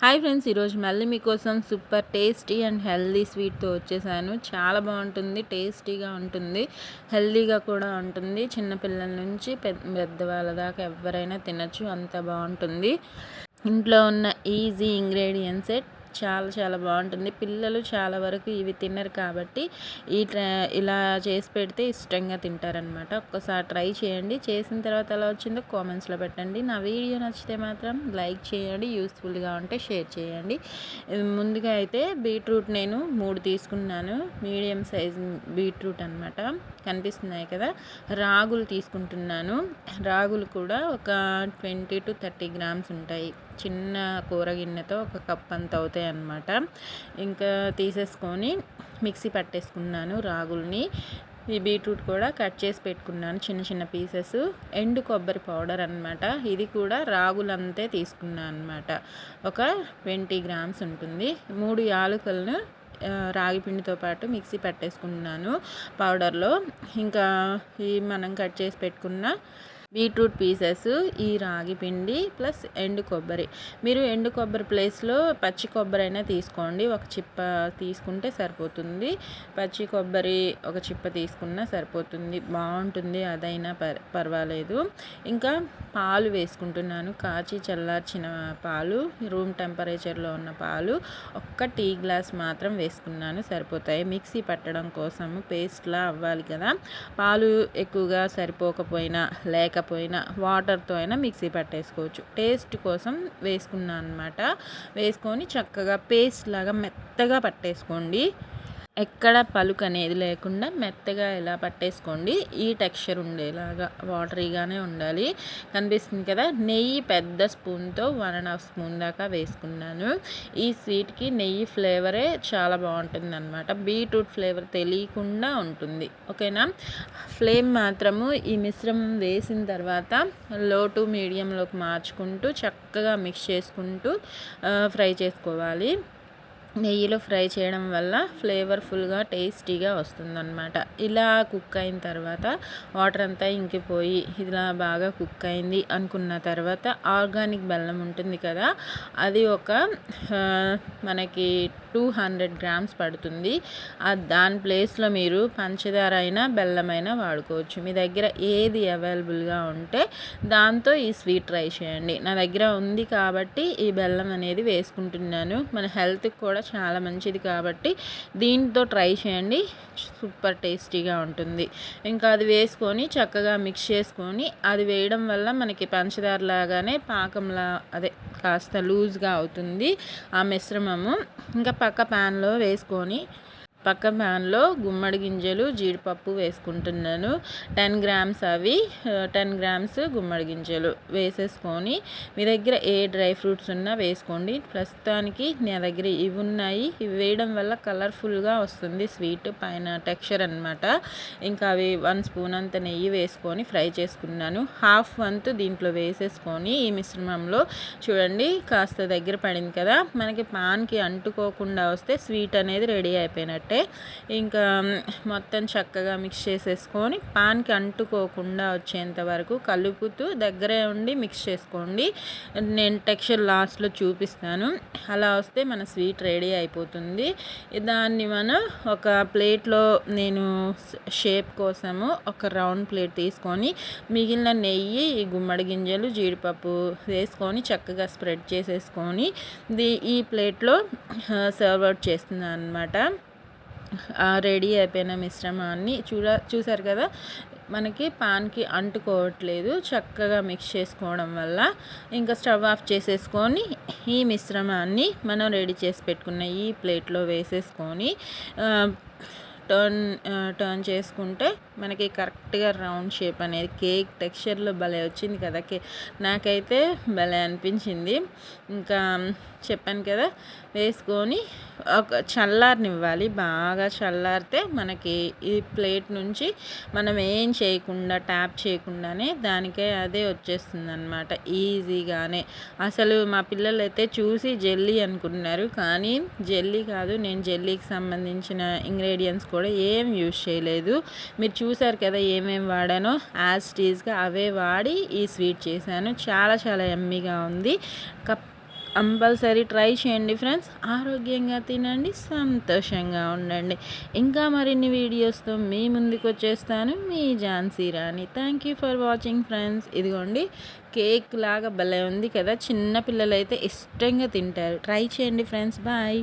Hi friends, ఈరోజు మళ్ళీ మీకోసం సూపర్ టేస్టీ అండ్ హెల్దీ స్వీట్తో వచ్చేసాను. చాలా బాగుంటుంది, టేస్టీగా ఉంటుంది, హెల్దీగా కూడా ఉంటుంది. చిన్నపిల్లల నుంచి పెద్దవాళ్ళ దాకా ఎవరైనా తినచ్చు, అంత బాగుంటుంది. ఇంట్లో ఉన్న ఈజీ ఇంగ్రీడియంట్సే చాలా చాలా బాగుంటుంది. పిల్లలు చాలా వరకు ఇవి తినరు కాబట్టి ఇలా చేసి పెడితే ఇష్టంగా తింటారనమాట. ఒక్కసారి ట్రై చేయండి. చేసిన తర్వాత ఎలా వచ్చిందో కామెంట్స్లో పెట్టండి. నా వీడియో నచ్చితే మాత్రం లైక్ చేయండి, యూస్ఫుల్గా ఉంటే షేర్ చేయండి. ముందుగా అయితే బీట్రూట్ నేను 3 తీసుకున్నాను. మీడియం సైజ్ బీట్రూట్ అనమాట, కనిపిస్తున్నాయి కదా. రాగులు తీసుకుంటున్నాను. రాగులు కూడా ఒక 20 to 30 గ్రామ్స్ ఉంటాయి. చిన్న కూర గిన్నెతో ఒక కప్ అంత అవుతాయి అన్నమాట. ఇంకా తీసేసుకొని మిక్సీ పట్టేసుకున్నాను రాగుల్ని. ఈ బీట్రూట్ కూడా కట్ చేసి పెట్టుకున్నాను చిన్న చిన్న పీసెస్. ఎండు కొబ్బరి పౌడర్ అనమాట, ఇది కూడా రాగులంతే తీసుకున్నాను అనమాట. ఒక 20 గ్రామ్స్ ఉంటుంది. 3 యాలకులను రాగి పిండితో పాటు మిక్సీ పట్టేసుకున్నాను పౌడర్లో. ఇంకా ఈ మనం కట్ చేసి పెట్టుకున్న బీట్రూట్ పీసెస్, ఈ రాగి పిండి ప్లస్ ఎండు కొబ్బరి. మీరు ఎండు కొబ్బరి ప్లేస్లో పచ్చి కొబ్బరి అయినా తీసుకోండి, ఒక చిప్ప తీసుకుంటే సరిపోతుంది. పచ్చి కొబ్బరి ఒక చిప్ప తీసుకున్నా సరిపోతుంది, బాగుంటుంది, అదైనా పర్వాలేదు. ఇంకా పాలు వేసుకుంటున్నాను, కాచి చల్లార్చిన పాలు, రూమ్ టెంపరేచర్లో ఉన్న పాలు. ఒక్క టీ గ్లాస్ మాత్రం వేసుకున్నాను, సరిపోతాయి. మిక్సీ పట్టడం కోసము పేస్ట్లా అవ్వాలి కదా. పాలు ఎక్కువగా సరిపోకపోయినా లేకపోయినా వాటర్తో అయినా మిక్సీ పట్టేసుకోవచ్చు. టేస్ట్ కోసం వేసుకున్నాను అనమాట. వేసుకొని చక్కగా పేస్ట్ లాగా మెత్తగా పట్టేసుకోండి. ఎక్కడ పలుకు అనేది లేకుండా మెత్తగా ఇలా పట్టేసుకోండి. ఈ టెక్స్చర్ ఉండేలాగా వాటరీగానే ఉండాలి. కనిపిస్తుంది కదా. నెయ్యి పెద్ద స్పూన్తో 1.5 స్పూన్ దాకా వేసుకున్నాను. ఈ స్వీట్కి నెయ్యి ఫ్లేవరే చాలా బాగుంటుంది అనమాట. బీట్రూట్ ఫ్లేవర్ తెలియకుండా ఉంటుంది, ఓకేనా. ఫ్లేమ్ మాత్రము ఈ మిశ్రమం వేసిన తర్వాత లో టు మీడియంలోకి మార్చుకుంటూ చక్కగా మిక్స్ చేసుకుంటూ ఫ్రై చేసుకోవాలి. నెయ్యిలో ఫ్రై చేయడం వల్ల ఫ్లేవర్ఫుల్గా టేస్టీగా వస్తుందన్నమాట. ఇలా కుక్ అయిన తర్వాత వాటర్ అంతా ఇంకిపోయి ఇలా బాగా కుక్ అయింది అనుకున్న తర్వాత ఆర్గానిక్ బెల్లం ఉంటుంది కదా, అది ఒక మనకి 200 గ్రామ్స్ పడుతుంది. దాని ప్లేస్లో మీరు పంచదార అయినా బెల్లమైనా వాడుకోవచ్చు. మీ దగ్గర ఏది అవైలబుల్గా ఉంటే దాంతో ఈ స్వీట్ ట్రై చేయండి. నా దగ్గర ఉంది కాబట్టి ఈ బెల్లం అనేది వేసుకుంటున్నాను. మన హెల్త్కి కూడా చాలా మంచిది కాబట్టి దీంతో ట్రై చేయండి, సూపర్ టేస్టీగా ఉంటుంది. ఇంకా అది వేసుకొని చక్కగా మిక్స్ చేసుకొని, అది వేయడం వల్ల మనకి పంచదార లాగానే పాకంలా అదే కాస్త లూజ్గా అవుతుంది ఆ మిశ్రమము. ఇంకా పక్క ప్యాన్లో వేసుకొని పక్క ప్యాన్లో గుమ్మడి గింజలు, జీడిపప్పు వేసుకుంటున్నాను. 10 గ్రామ్స్ అవి, 10 గ్రామ్స్ గుమ్మడి గింజలు వేసేసుకొని, మీ దగ్గర ఏ డ్రై ఫ్రూట్స్ ఉన్నా వేసుకోండి. ప్రస్తుతానికి నా దగ్గర ఇవి ఉన్నాయి. ఇవి వేయడం వల్ల కలర్ఫుల్గా వస్తుంది స్వీట్, పైన టెక్స్చర్ అనమాట. ఇంకా అవి 1 స్పూన్ అంత నెయ్యి వేసుకొని ఫ్రై చేసుకున్నాను. హాఫ్ వంతు దీంట్లో వేసేసుకొని ఈ మిశ్రమంలో చూడండి కాస్త దగ్గర పడింది కదా, మనకి పాన్కి అంటుకోకుండా వస్తే స్వీట్ అనేది రెడీ అయిపోయినట్టే. ఇంకా మొత్తం చక్కగా మిక్స్ చేసేసుకొని పాన్కి అంటుకోకుండా వచ్చేంత వరకు కలుపుతూ దగ్గరే ఉండి మిక్స్ చేసుకోండి. నేను టెక్స్చర్ లాస్ట్లో చూపిస్తాను. అలా వస్తే మన స్వీట్ రెడీ అయిపోతుంది. దాన్ని మనం ఒక ప్లేట్లో, నేను షేప్ కోసము ఒక రౌండ్ ప్లేట్ తీసుకొని మిగిలిన నెయ్యి, గుమ్మడి గింజలు, జీడిపప్పు వేసుకొని చక్కగా స్ప్రెడ్ చేసేసుకొని ఈ ప్లేట్లో సర్వ్ అవుట్ చేస్తున్నాను అనమాట. రెడీ అయిపోయిన మిశ్రమాన్ని చూసారు కదా, మనకి పాన్కి అంటుకోవట్లేదు, చక్కగా మిక్స్ చేసుకోవడం వల్ల. ఇంకా స్టవ్ ఆఫ్ చేసేసుకొని ఈ మిశ్రమాన్ని మనం రెడీ చేసి పెట్టుకున్న ఈ ప్లేట్లో వేసేసుకొని టర్న్ చేసుకుంటే మనకి కరెక్ట్గా రౌండ్ షేప్ అనేది కేక్ టెక్స్చర్లో భలే వచ్చింది కదా. నాకైతే భలే అనిపించింది. ఇంకా చెప్పాను కదా, వేసుకొని ఒక చల్లారనివ్వాలి. బాగా చల్లారితే మనకి ఈ ప్లేట్ నుంచి మనం ఏం చేయకుండా, ట్యాప్ చేయకుండానే దానికే అదే వచ్చేస్తుంది అనమాట ఈజీగానే. అసలు మా పిల్లలు అయితే చూసి జెల్లీ అనుకుంటున్నారు, కానీ జెల్లీ కాదు. నేను జెల్లీకి సంబంధించిన ఇంగ్రీడియంట్స్ కూడా ఏం యూజ్ చేయలేదు. మీరు చూసారు కదా ఏమేమి వాడానో, యాజ్ టీజ్గా అవే వాడి ఈ స్వీట్ చేశాను. చాలా చాలా యమ్మీగా ఉంది. కంపల్సరీ ట్రై చేయండి ఫ్రెండ్స్. ఆరోగ్యంగా తినండి, సంతోషంగా ఉండండి. ఇంకా మరిన్ని వీడియోస్తో మీ ముందుకు వచ్చేస్తాను. మీ Jhansi Rani. Thank you for watching friends. ఇదిగోండి కేక్ లాగా భలే ఉంది కదా, చిన్న పిల్లలైతే ఇష్టంగా తింటారు. ట్రై చేయండి ఫ్రెండ్స్. బాయ్.